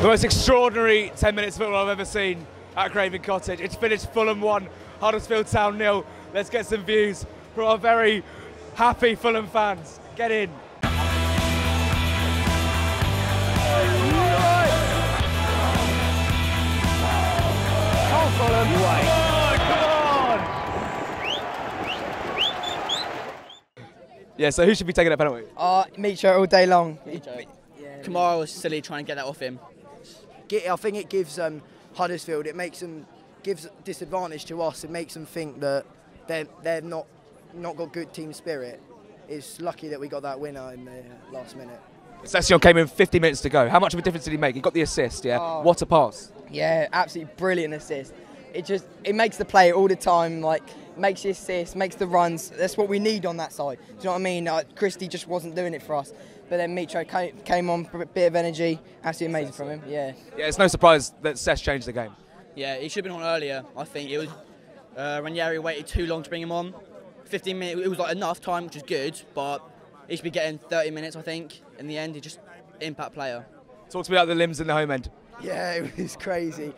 The most extraordinary 10 minutes of football I've ever seen at Craven Cottage. It's finished Fulham 1, Huddersfield Town 0. Let's get some views from our very happy Fulham fans. Get in. Come on, Fulham. Yeah, so who should be taking that penalty? Micho all day long. Kamara was silly trying to get that off him. I think it gives Huddersfield, gives disadvantage to us. It makes them think that they're not got good team spirit. It's lucky that we got that winner in the last minute. Session came in 50 minutes to go. How much of a difference did he make? He got the assist, yeah? Oh. What a pass. Yeah, absolutely brilliant assist. It makes the play all the time, like, makes the assists, makes the runs. That's what we need on that side. Do you know what I mean? Christie just wasn't doing it for us. But then Micho came on for a bit of energy. Absolutely amazing from him, yeah. Yeah, it's no surprise that Sesh changed the game. Yeah, he should have been on earlier, I think. It was Ranieri waited too long to bring him on. 15 minutes, it was like enough time, which is good, but he should be getting 30 minutes, I think. In the end, he just impact player. Talk to me about the limbs in the home end. Yeah, it was crazy.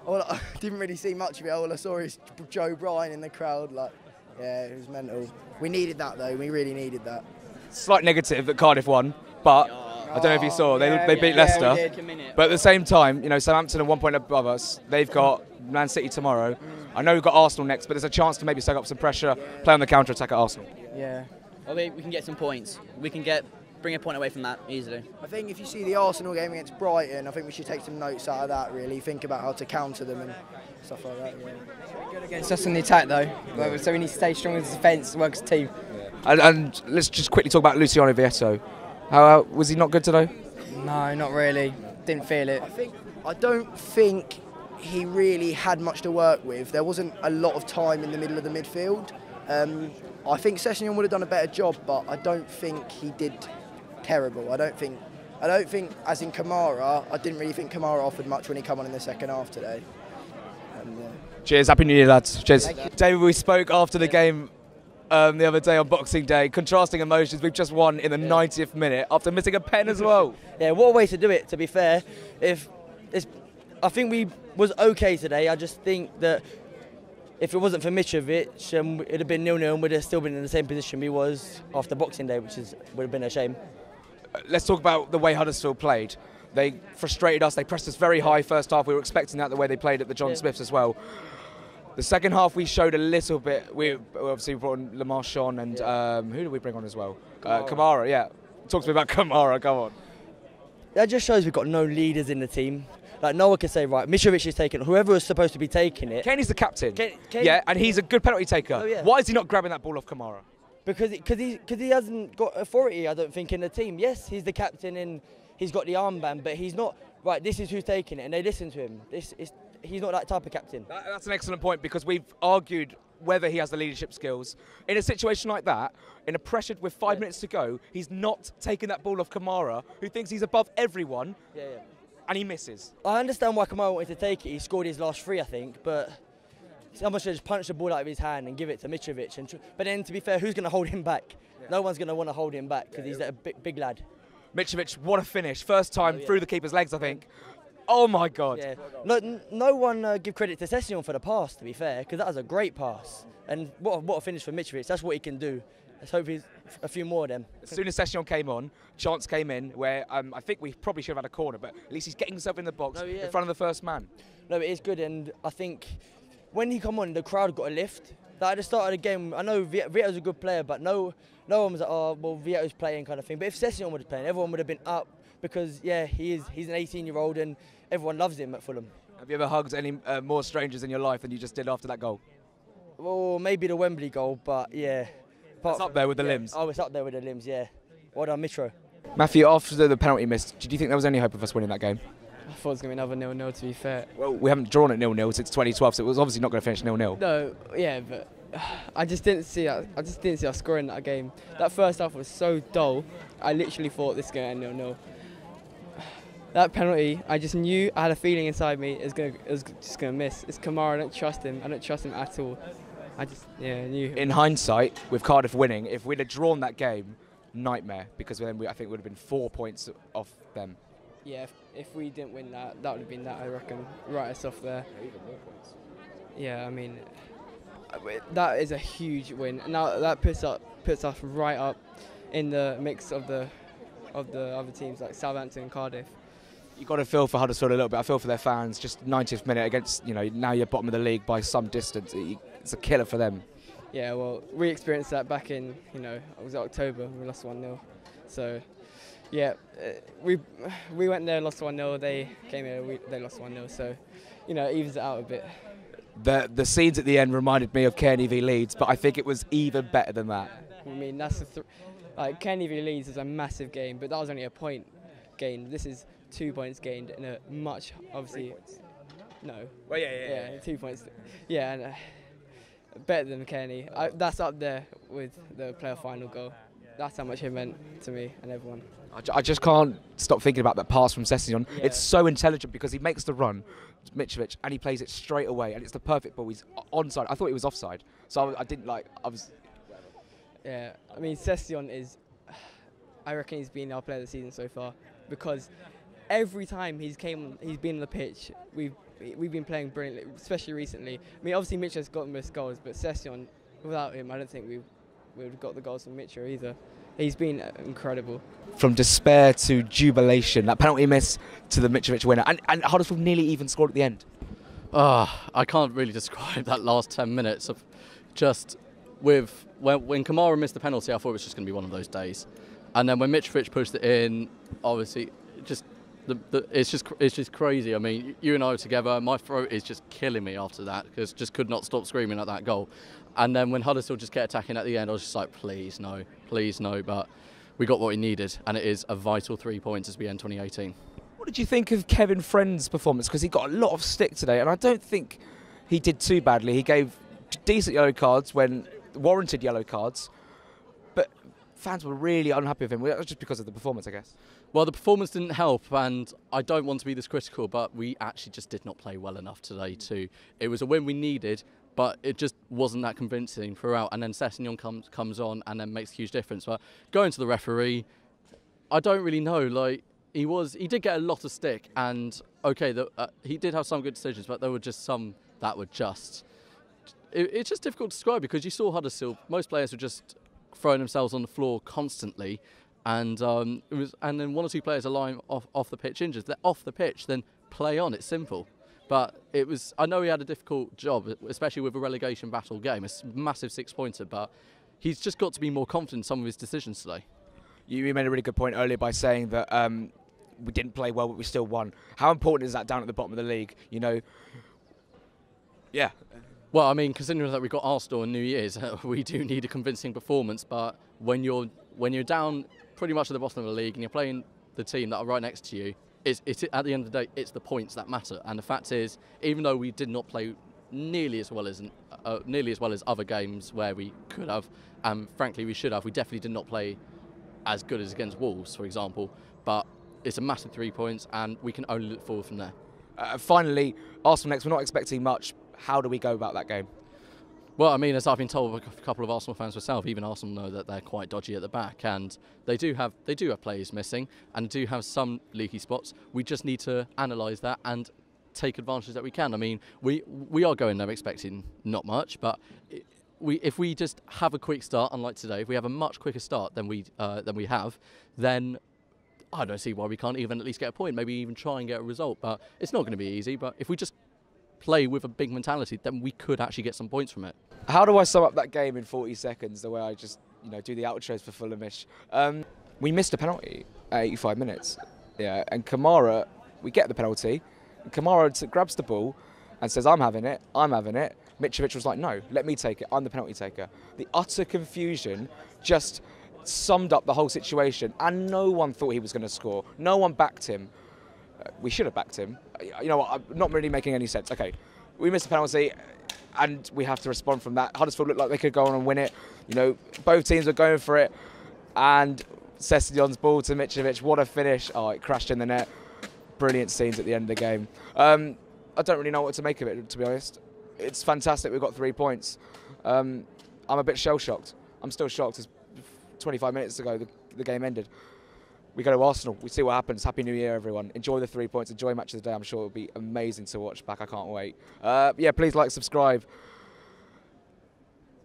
I didn't really see much of it. All I saw is Joe Bryan in the crowd. Yeah, it was mental. We needed that, though. We really needed that. Slight negative that Cardiff won, but I don't know if you saw, they beat Leicester. But at the same time, you know, Southampton are 1 point above us. They've got Man City tomorrow. I know we've got Arsenal next, but there's a chance to maybe soak up some pressure, play on the counter-attack at Arsenal. Yeah. I think we can get some points. We can bring a point away from that easily. I think if you see the Arsenal game against Brighton, I think we should take some notes out of that, really. Think about how to counter them and stuff like that. Yeah. Good against us in the attack, though. So we need to stay strong as a defence, work as a team. And let's just quickly talk about Luciano Vietto. How was he not good today? No, not really. Didn't feel it. I don't think he really had much to work with. There wasn't a lot of time in the middle of the midfield. I think Sessegnon would have done a better job, but I don't think he did terrible. I don't think, as in Kamara, I didn't really think Kamara offered much when he came on in the second half today. Cheers, Happy New Year, lads. Cheers. David, we spoke after the game the other day on Boxing Day, contrasting emotions. We've just won in the 90th minute after missing a pen as well. Yeah, what a way to do it, to be fair. I think we was okay today. I just think that if it wasn't for Mitrovic, it'd have been 0-0 and we'd have still been in the same position we was after Boxing Day, which would have been a shame. Let's talk about the way Huddersfield played. They frustrated us. They pressed us very high first half. We were expecting that the way they played at the John Smiths as well. The second half we showed a little bit. We obviously brought in Le Marchand and who did we bring on as well? Kamara, yeah. Talk to me about Kamara, come on. That just shows we've got no leaders in the team. Like, no one can say, right, Mitrovic is taking it. Whoever was supposed to be taking it. Kenny's the captain. Yeah, and he's a good penalty taker. Oh, yeah. Why is he not grabbing that ball off Kamara? Because he hasn't got authority, I don't think, in the team. Yes, he's the captain and he's got the armband, but he's not, right, this is who's taking it, and they listen to him. He's not that type of captain. That's an excellent point, because we've argued whether he has the leadership skills. In a situation like that, in a pressured with 5 minutes to go, he's not taking that ball off Kamara, who thinks he's above everyone, and he misses. I understand why Kamara wanted to take it. He scored his last 3, I think, but someone should just punch the ball out of his hand and give it to Mitrovic. But then, to be fair, who's going to hold him back? Yeah. No one's going to want to hold him back because he's a big lad. Mitrovic, what a finish. First time through the keeper's legs, I think. Oh my God. Yeah. No one give credit to Sessegnon for the pass, to be fair, because that was a great pass. And what a finish for Mitrovic. That's what he can do. Let's hope he's a few more of them. As soon as Sessegnon came on, chance came in where I think we probably should have had a corner, but at least he's getting himself in the box in front of the first man. No, it is good, and I think when he come on, the crowd got a lift. Like, at the start of the game, I know Vietto's a good player, but no one was like, oh, well, Vietto's playing kind of thing. But if Sessegnon was playing, everyone would have been up because, yeah, he's an 18-year-old and everyone loves him at Fulham. Have you ever hugged any more strangers in your life than you just did after that goal? Well, maybe the Wembley goal, but yeah. It's up there with the limbs. Oh, it's up there with the limbs, yeah. Well done, Mitro. Matthew, after the penalty miss, did you think there was any hope of us winning that game? I thought it was going to be another 0-0, to be fair. Well, we haven't drawn at 0-0 since 2012, so it was obviously not going to finish 0-0. No, yeah, but I just didn't see us scoring that game. That first half was so dull. I literally thought this is going to end 0-0. That penalty, I just knew, I had a feeling inside me it was just going to miss. It's Kamara, I don't trust him. I don't trust him at all. I just, knew. In hindsight, with Cardiff winning, if we'd have drawn that game, nightmare, because then I think we would have been 4 points off them. Yeah, if we didn't win that, that would have been that, I reckon, right us off there. Yeah, even more points. Yeah, I mean, that is a huge win. Now that puts us right up in the mix of the other teams like Southampton and Cardiff. You got to feel for Huddersfield a little bit. I feel for their fans. Just 90th minute against, now you're bottom of the league by some distance. It's a killer for them. Yeah, well, we experienced that back in, it was October. We lost 1-0. So, yeah, we went there, lost 1-0. They came here, they lost 1-0. So, it evens it out a bit. The scenes at the end reminded me of Kearney v Leeds, but I think it was even better than that. I mean, that's Kearney v Leeds is a massive game, but that was only a point gained. This is 2 points gained in a much, obviously, no. Well, yeah. 2 points. Yeah, and better than Kearney. That's up there with the player final goal. That's how much it meant to me and everyone. I just can't stop thinking about that pass from Sessegnon. Yeah. It's so intelligent because he makes the run, Mitrovic, and he plays it straight away, and it's the perfect ball. He's onside. I thought he was offside, so I didn't like. I was. Yeah, I mean, Sessegnon is. I reckon he's been our player of the season so far because every time he's been on the pitch, we've been playing brilliantly, especially recently. I mean, obviously Mitch has got most goals, but Sessegnon, without him, I don't think we would have got the goals from Mitchell either. He's been incredible. From despair to jubilation, that penalty miss to the Mitrovic winner, and Huddersfield nearly even scored at the end. I can't really describe that last 10 minutes of just when Kamara missed the penalty. I thought it was just going to be one of those days, and then when Mitrovic pushed it in, obviously, it's just crazy. I mean, you and I were together. My throat is just killing me after that because just could not stop screaming at that goal. And then when Huddersfield just kept attacking at the end, I was just like, please no. But we got what we needed, and it is a vital 3 points as we end 2018. What did you think of Kevin Friend's performance? Because he got a lot of stick today, and I don't think he did too badly. He gave decent yellow cards when warranted yellow cards, but fans were really unhappy with him. That was just because of the performance, I guess. Well, the performance didn't help, and I don't want to be this critical, but we actually just did not play well enough today too. It was a win we needed, but it just wasn't that convincing throughout. And then Sessegnon comes on and then makes a huge difference. But going to the referee, I don't really know. Like he did get a lot of stick, and okay, he did have some good decisions, but there were just some that were just. It's just difficult to describe because you saw Huddersfield. Most players were just throwing themselves on the floor constantly. And and then one or two players are lying off the pitch injured. They're off the pitch, then play on. It's simple. But I know he had a difficult job, especially with a relegation battle game. It's a massive 6-pointer, but he's just got to be more confident in some of his decisions today. You made a really good point earlier by saying that we didn't play well, but we still won. How important is that down at the bottom of the league? Yeah. Well, I mean, considering that we've got Arsenal and New Year's, we do need a convincing performance. But when you're down pretty much at the bottom of the league and you're playing the team that are right next to you, it's at the end of the day, it's the points that matter. And the fact is, even though we did not play nearly as well as other games where we could have, and frankly we should have, we definitely did not play as good as against Wolves, for example. But it's a massive 3 points, and we can only look forward from there. Finally, Arsenal next. We're not expecting much. How do we go about that game? Well, I mean, as I've been told by a couple of Arsenal fans myself, even Arsenal know that they're quite dodgy at the back, and they do have players missing and do have some leaky spots. We just need to analyse that and take advantage that we can. I mean, we are going there expecting not much, but if we just have a quick start, unlike today, if we have a much quicker start than we have, then I don't see why we can't even at least get a point, maybe even try and get a result. But it's not going to be easy. But if we just play with a big mentality, then we could actually get some points from it. How do I sum up that game in 40 seconds, the way I just do the outros for Fulhamish? We missed a penalty at 85 minutes. Yeah, and Kamara, we get the penalty. And Kamara grabs the ball and says, I'm having it. Mitrovic was like, no, let me take it. I'm the penalty taker. The utter confusion just summed up the whole situation, and no one thought he was going to score. No one backed him. We should have backed him. You know what, I'm not really making any sense. Okay, we missed a penalty, and we have to respond from that. Huddersfield looked like they could go on and win it. Both teams were going for it, and Sessegnon's ball to Mitrovic, what a finish. Oh, it crashed in the net. Brilliant scenes at the end of the game. I don't really know what to make of it, to be honest. It's fantastic we've got 3 points. I'm a bit shell-shocked. I'm still shocked. It's 25 minutes ago the game ended. we go to Arsenal. We see what happens. Happy New Year, everyone. Enjoy the 3 points. Enjoy match of the day. I'm sure it'll be amazing to watch back. I can't wait. Yeah, please like, subscribe.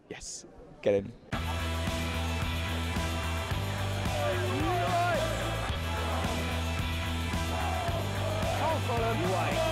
Yes, get in. Fulham,